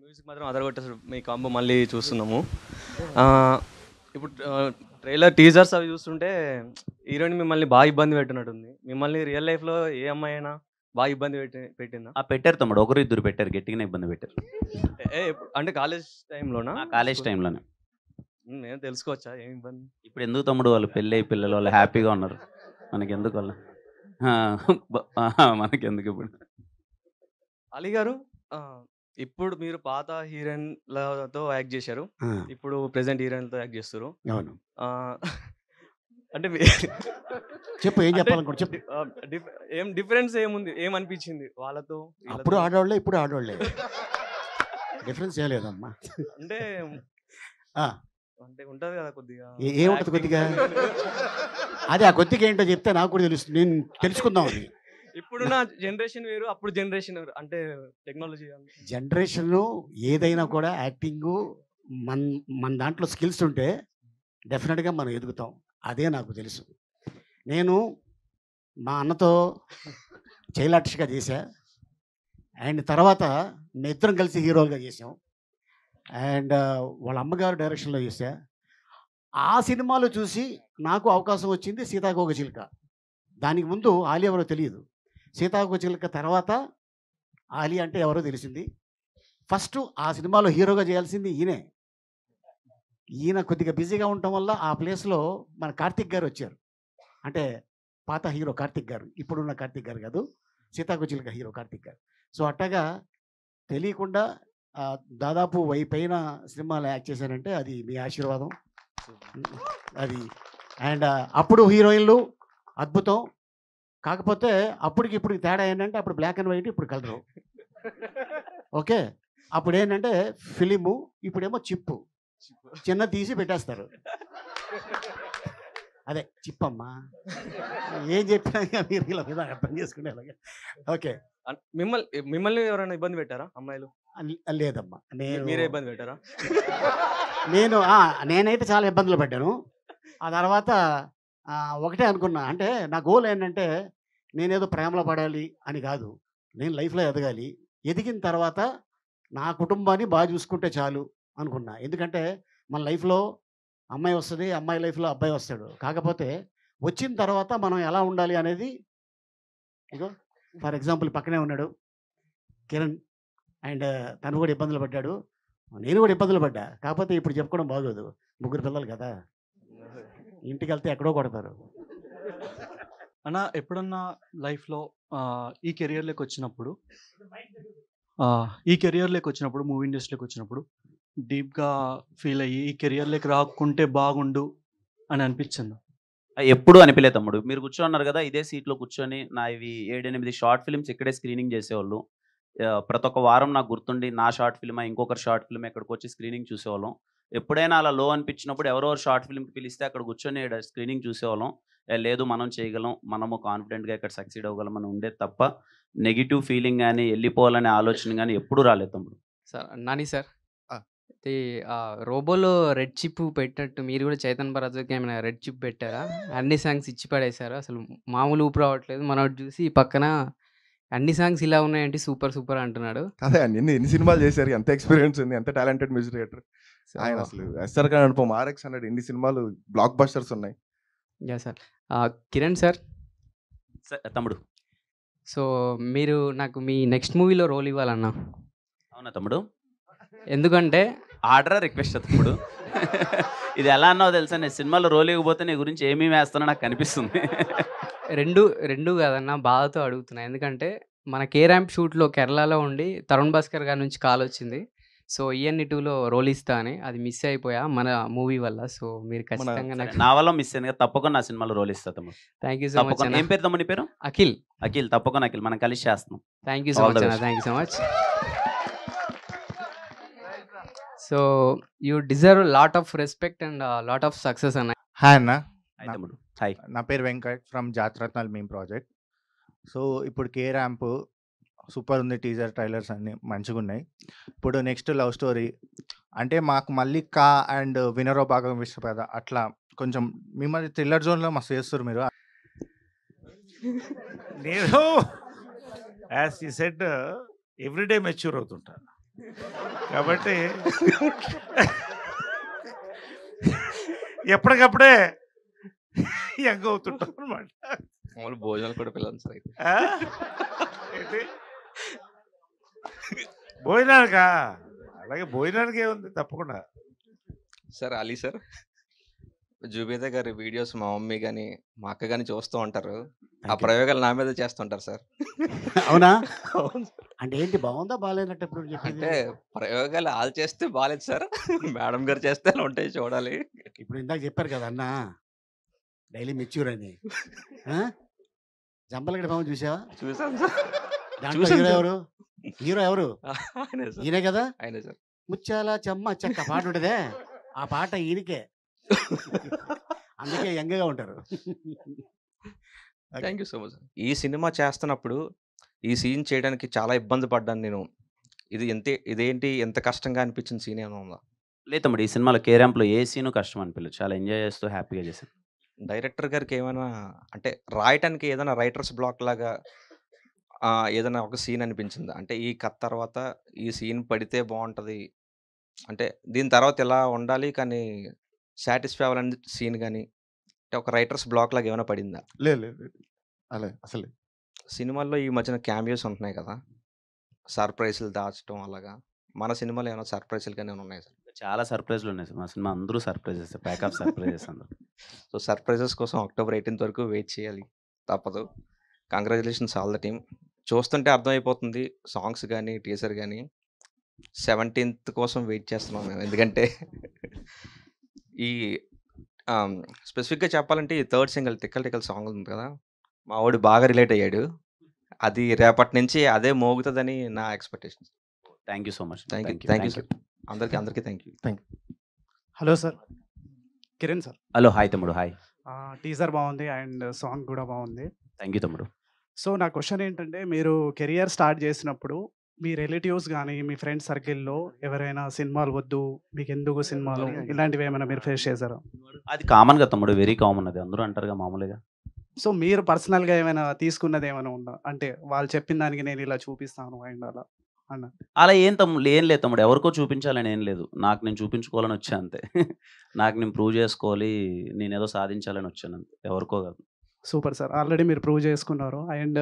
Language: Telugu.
మ్యూజిక్ మాత్రం అదరగొట్టేసాడు. మీ కాంబో మళ్ళీ చూస్తున్నాము. ఆహ్, ఇప్పుడు ట్రైలర్, టీజర్స్ అవి చూస్తుంటే హీరోయిన్ మిమ్మల్ని బాగా ఇబ్బంది పెట్టినట్టుంది. మిమ్మల్ని రియల్ లైఫ్‌లో ఏ అమ్మాయి అయినా బాగా ఇబ్బంది పెట్టిందా? పెట్టారు తమ్ముడు. ఒకరు ఇద్దరు పెట్టారు. గట్టిగానే ఇబ్బంది పెట్టారు. అంటే కాలేజ్ టైమ్‌లోనా? కాలేజ్ టైంలోనే. నేను తెలుసుకోవచ్చా ఏం ఇబ్బంది? ఇప్పుడు ఎందుకు తమ్ముడు, వాళ్ళు పెళ్ళయి పిల్లలు వాళ్ళు హ్యాపీగా ఉన్నారు. మనకెందుకు వాళ్ళు? ఆ! మనకెందుకు ఇప్పుడు? అలీ గారు, ఇప్పుడు మీరు పాత హీరోయిన్‌లతో యాక్ట్ చేశారు. ఆ! ఇప్పుడు ప్రెజెంట్ హీరోయిన్‌లతో యాక్ట్ చేస్తుర్రు. అవును. ఆహ్, అంటే చెప్పు ఏం అంటే చెప్పాలనుకుంటా చెప్పు. ఏం డిఫరెన్స్ ఏముంది? ఏమనిపించింది వాళ్ళతో అప్పుడు వీళ్ళతో? ఆడోళ్ళే, ఇప్పుడు ఆడోళ్ళే. డిఫరెన్స్ ఏం లేదమ్మా. అంటే ఆ! అంటే ఉంటది కదా కొద్దిగా ఏముంటది కొద్దిగా? అదే ఆ కొద్దిగా ఏంటో చెప్తే నాకు కూడా తెలుస్తుంది. నేను తెలుసుకుందామని. ఇప్పుడున్న జనరేషన్ వేరు, అప్పుడు జనరేషన్ వేరు. అంటే టెక్నాలజీ జనరేషను ఏదైనా కూడా యాక్టింగు మన్ మన దాంట్లో స్కిల్స్ ఉంటే డెఫినెట్‌గా మనం ఎదుగుతాం. అదే నాకు తెలుసు. నేను మా అన్నతో చైల్డ్ ఆర్టిస్ట్‌గా చేశా. అండ్ తర్వాత మేమిద్దరం కలిసి హీరోలుగా చేసాం. అండ్ వాళ్ళ అమ్మగారు డైరెక్షన్‌లో చేశా. ఆ సినిమాలో చూసి నాకు అవకాశం వచ్చింది 'సీతాకోకచిలుక'. దానికి ముందు ఆలి ఎవరో తెలీదు. 'సీతాకోకచిలుక' తర్వాత ఆలి అంటే ఎవరో తెలిసింది. ఫస్ట్ ఆ సినిమాలో హీరోగా చేయాల్సింది ఈయనే. ఈయన కొద్దిగా బిజీగా ఉండటం వల్ల ఆ ప్లేస్‌లో మన కార్తిక్ గారు వచ్చారు. అంటే పాత హీరో కార్తిక్ గారు. ఇప్పుడున్న కార్తిక్ గారు కాదు. 'సీతాకోకచిలుక' హీరో కార్తిక్ గారు. సో అట్టగా తెలియకుండా దాదాపు 1000 పైన సినిమాలో యాక్ట్ చేశానంటే అది మీ ఆశీర్వాదం. అది అండ్ అప్పుడు హీరోయిన్లు అద్భుతం. కాకపోతే అప్పటికి ఇప్పటికి తేడా ఏంటంటే అప్పుడు బ్లాక్ అండ్ వైట్, ఇప్పుడు కలరు. ఓకే. అప్పుడు ఏంటంటే ఫిలిము, ఇప్పుడేమో చిప్పు. చిన్నది తీసి పెట్టేస్తారు. అదే చిప్పమ్మా. ఏం చెప్పినా ఇక మీరు ఇలా మీద అర్థం చేసుకునేలాగా. ఓకే. మిమ్మల్ని ఎవరైనా ఇబ్బంది పెట్టారా అమ్మాయిలు? లేదమ్మా. మీరే ఇబ్బంది పెట్టారా? నేనైతే చాలా ఇబ్బందులు పడ్డాను. ఆ తర్వాత ఒకటే అనుకున్నా. అంటే నా గోల్ ఏంటంటే నేనేదో ప్రేమలో పడాలి అని కాదు. నేను లైఫ్‌లో ఎదగాలి. ఎదిగిన తర్వాత నా కుటుంబాన్ని బాగా చూసుకుంటే చాలు అనుకున్నా. ఎందుకంటే మన లైఫ్‌లో అమ్మాయి వస్తది. అమ్మాయి లైఫ్‌లో అబ్బాయి వస్తాడు. కాకపోతే వచ్చిన తర్వాత మనం ఎలా ఉండాలి అనేది ఇగో ఫర్ ఎగ్జాంపుల్ పక్కనే ఉన్నాడు కిరణ్. అండ్ తను కూడా ఇబ్బందులు పడ్డాడు. నేను కూడా ఇబ్బందులు పడ్డా. కాకపోతే ఇప్పుడు చెప్పుకోవడం బాగోదు. ముగ్గురు పిల్లలు కదా! ఇంటికెళ్తే ఎక్కడో కొడతారు. అన్న ఎప్పుడన్నా లైఫ్‌లో ఈ కెరియర్‌లోకి వచ్చినప్పుడు మూవీ ఇండస్ట్రీలోకి వచ్చినప్పుడు డీప్‌గా ఫీల్ అయ్యి ఈ కెరియర్‌లోకి రాకుంటే బాగుండు అని అనిపించిందా? ఎప్పుడు అనిపియలేదు తమ్ముడు. మీరు కూర్చోన్నారు కదా! ఇదే సీట్‌లో కూర్చొని ఇవి 7, 8 షార్ట్ ఫిల్మ్స్ ఇక్కడే స్క్రీనింగ్ చేసేవాళ్ళు. ప్రతి ఒక్క వారం నాకు గుర్తుండి నా షార్ట్ ఫిల్మా, ఇంకొకరి షార్ట్ ఫిల్మ్ ఇక్కడికొచ్చి స్క్రీనింగ్ చూసేవాళ్ళం. ఎప్పుడైనా అలా లో అనిపించినప్పుడు ఎవరో షార్ట్ ఫిల్మ్‌కి పిలిస్తే అక్కడ కూర్చొని స్క్రీనింగ్ చూసేవాళ్ళం. లేదు మనం చేయగలం, మనము కాన్ఫిడెంట్‌గా ఇక్కడ సక్సీడ్ అవ్వగలం అని ఉండేది తప్ప నెగెటివ్ ఫీలింగ్ గాని, ఎళ్ళిపోవాలనే ఆలోచన గాని ఎప్పుడూ రాలేదు తమ్ముడు. సార్ నాని సార్, ఆ. ఇది రోబోలో రెడ్ చిప్ పెట్టినట్టు మీరు కూడా చైతన్ భరత్‌కి ఏమైనా రెడ్ చిప్ పెట్టారా? అన్ని సాంగ్స్ ఇచ్చి పడేశారు. అసలు మామూలు ఊపు రావట్లేదు. మనోడు చూసి ఈ పక్కన అన్ని సాంగ్స్ ఇలా ఉన్నాయేంటి సూపర్ సూపర్ అంటున్నాడు. అదే అండి. ఎన్ని సినిమాలు చేశారు, ఎంత ఎక్స్పీరియన్స్ ఉంది, ఎంత టాలెంటెడ్ మ్యూజిక్ డైరెక్టర్ సో ఆయన. అసలు SR Khan Anupama, RX hundred ఎన్ని సినిమాలు బ్లాక్ బస్టర్స్ ఉన్నాయి. యాహ్! సార్. కిరణ్ సార్, తమ్ముడు. సో మీరు నాకు మీ నెక్స్ట్ మూవీలో రోల్ ఇవ్వాలన్నా. అవునా తమ్ముడు? ఎందుకంటే ఆర్డరా, రిక్వెస్టా తమ్ముడు? ఇది ఎలా అన్నావో తెలుసా? నేను సినిమాలో రోల్ ఇవ్వకపోతే నీ గురించి ఏమేమి వేస్తానో నాకు కనిపిస్తుంది. రెండు కాదన్నా, బాధతో అడుగుతున్నా. ఎందుకంటే మన 'కే ర్యాంప్' షూట్‌లో కేరళలో ఉండి తరుణ్ భాస్కర్ గారి నుంచి కాల్ వచ్చింది. సో ఈఎన్ఈ 2లో రోల్ ఇస్తా అని. అది మిస్ అయిపోయా మన మూవీ వల్ల. సో మీరు ఖచ్చితంగా నాకు నా వల్ల మిస్ అయింది కదా, తప్పకుండా నా సినిమాలో రోల్ ఇస్తా తమ్ముడు. థ్యాంక్ యూ సో మచ్ తప్పకుండా. అన్న. ఏం పేరు తమ్ముడు నీ పేరు? అఖిల్. అఖిల్. తప్పకుండా అఖిల్, మనం కలిసి చేస్తున్నాం. Thank you so All much the అన్న. best. Thank you so much. So you deserve lot of respect and lot of success అన్న. హాయ్ అన్న. హాయ్ తమ్ముడు. హాయ్. నా పేరు Venkat from Jataratnal meme project. So ఇప్పుడు 'కే ర్యాంప్' సూపర్ ఉంది. టీజర్, ట్రైలర్స్ అన్నీ మంచిగా ఉన్నాయి. ఇప్పుడు నెక్స్ట్ లవ్ స్టోరీ అంటే మాకు మల్లిక అండ్ వినరో భాగం విశ్వపేద అట్లా కొంచెం మిమ్మల్ని థ్రిల్లర్ జోన్లో మస్తు చేస్తారు మీరు. నేను యాజ్ ఈ సెడ్ ఎవ్రీడే మెచ్యూర్ అవుతుంటాను. కాబట్టి ఎప్పటికప్పుడే యంగ్ అవుతుంటాం అనమాట. మామూలు భోజనాలు కూడా పిల్లలు సార్ అయితే. ఏంటి భోజనానికా? అలాగే భోజనానికి ఏముంది తప్పకుండా. సార్ అలీ సార్, జుబేదా గారి వీడియోస్ మా మమ్మీ కానీ మా అక్క కానీ చూస్తూ ఉంటారు. ఆ Thank you. ప్రయోగాలు నా మీద చేస్తుంటారు సార్. అవునా? అవును సార్. అంటే ఏంటి బాగుందా బాగాలేనట్టు ఎప్పుడు అంటే చెప్పేది? ప్రయోగాలు వాళ్ళు చేస్తే బాగాలేదు సార్, మేడం గారు చేస్తే అలా ఉంటాయి చూడాలి. ఇప్పుడు ఇందాక చెప్పారు కదా అన్న డైలీ మెచ్యూర్ అని. జంపలగడ పాము చూసావా? చూసాను సార్. దాంట్లో చూసాను హీరో సార్. ఎవరు? హీరో ఎవరు? ఆయనే సార్. ఈయనే కదా? ఆయనే సార్. ముత్యాల చెమ్మ చెక్క పాట ఉంటదే, ఆ పాట ఈయనకే. అందుకే యంగ్గా ఉంటారు. Thank you so much. ఈ సినిమా చేస్తున్నప్పుడు ఈ సీన్ చేయడానికి చాలా ఇబ్బంది పడ్డాను నేను. ఇదేంటి ఎంత కష్టంగా అనిపించిన సీన్ ఏమైనా ఉందా? లేదు తమ్ముడు, ఈ సినిమాలో కే ర్యాంప్లో ఏ సీను కష్టం అనిపించలేదు. చాలా ఎంజాయ్ చేస్తూ హ్యాపీగా చేశాను. డైరెక్టర్ గారికి ఏమైనా అంటే రాయటానికి ఏదైనా రైటర్స్ బ్లాక్ లాగా ఏదైనా ఒక సీన్ అనిపించిందా? అంటే ఈ కథ తర్వాత ఈ సీన్ పడితే బాగుంటుంది, అంటే దీని తర్వాత ఇలా ఉండాలి కానీ సాటిస్ఫై అవ్వాలని సీన్ కానీ, అంటే ఒక రైటర్స్ బ్లాక్ లాగా ఏమైనా పడిందా? లేదు లేదు లేదు. అలా అసలు సినిమాల్లో ఈ మధ్యన క్యామియోస్ ఉంటున్నాయి కదా, సర్ప్రైజ్లు దాచడం అలాగా. మన సినిమాలో ఏమైనా సర్ప్రైజ్లు కానీ ఏమైనా ఉన్నాయి సార్? చాలా సర్ప్రైజ్లు ఉన్నాయి సార్. మా సినిమా అందరూ సర్ప్రైజెస్, ప్యాక్ ఆఫ్ సర్ప్రైజెస్ అందరూ. సో సర్ప్రైజెస్ కోసం అక్టోబర్ 18th వరకు వెయిట్ చేయాలి, తప్పదు. Congratulations all the team. చూస్తుంటే అర్థమైపోతుంది సాంగ్స్ కానీ టీజర్ కానీ. 17th కోసం వెయిట్ చేస్తున్నాం మేము, ఎందుకంటే ఈ స్పెసిఫిక్గా చెప్పాలంటే ఈ థర్డ్ సింగిల్ టిక్కల్ టిక్కల్ సాంగ్ ఉంది కదా, మా వాడు బాగా రిలేట్ అయ్యాడు. అది రేపటి నుంచి అదే మోగుతుందని నా expectation. Thank you so much. Thank you thank you sir. అందరికీ thank you. Hello sir, Kiran sir. Hello, hi తమ్ముడు. హాయ్. టీజర్ బాగుంది అండ్ సాంగ్ కూడా బాగుంది. థ్యాంక్ యూ తమ్ముడు. సో నా క్వశ్చన్ ఏంటంటే, మీరు కెరియర్ స్టార్ట్ చేసినప్పుడు మీ రిలేటివ్స్ కానీ మీ ఫ్రెండ్స్ సర్కిల్లో ఎవరైనా సినిమాలు వద్దు, మీకు ఎందుకు సినిమాలు, ఇలాంటివి ఏమైనా మీరు ఫేస్ చేశారా? అది కామన్గా తమ్ముడు, వెరీ కామన్. అది అందరూ అంటారుగా మామూలుగా. సో మీరు పర్సనల్గా ఏమైనా తీసుకున్నది ఏమైనా ఉందా? అంటే వాళ్ళు చెప్పిన దానికి నేను ఇలా చూపిస్తాను అండ్ అలా అన్న. అలా ఏం తమ్ముడు, ఏం లేదు తమ్ముడు. ఎవరికో చూపించాలని ఏం లేదు. నాకు నేను చూపించుకోవాలని వచ్చా అంతే. నాకు నేను ప్రూవ్ చేసుకోవాలి, నేను ఏదో సాధించాలని వచ్చాను అంతే, ఎవరికో కాదు. సూపర్ సార్, ఆల్రెడీ మీరు ప్రూవ్ చేసుకున్నారు. అండ్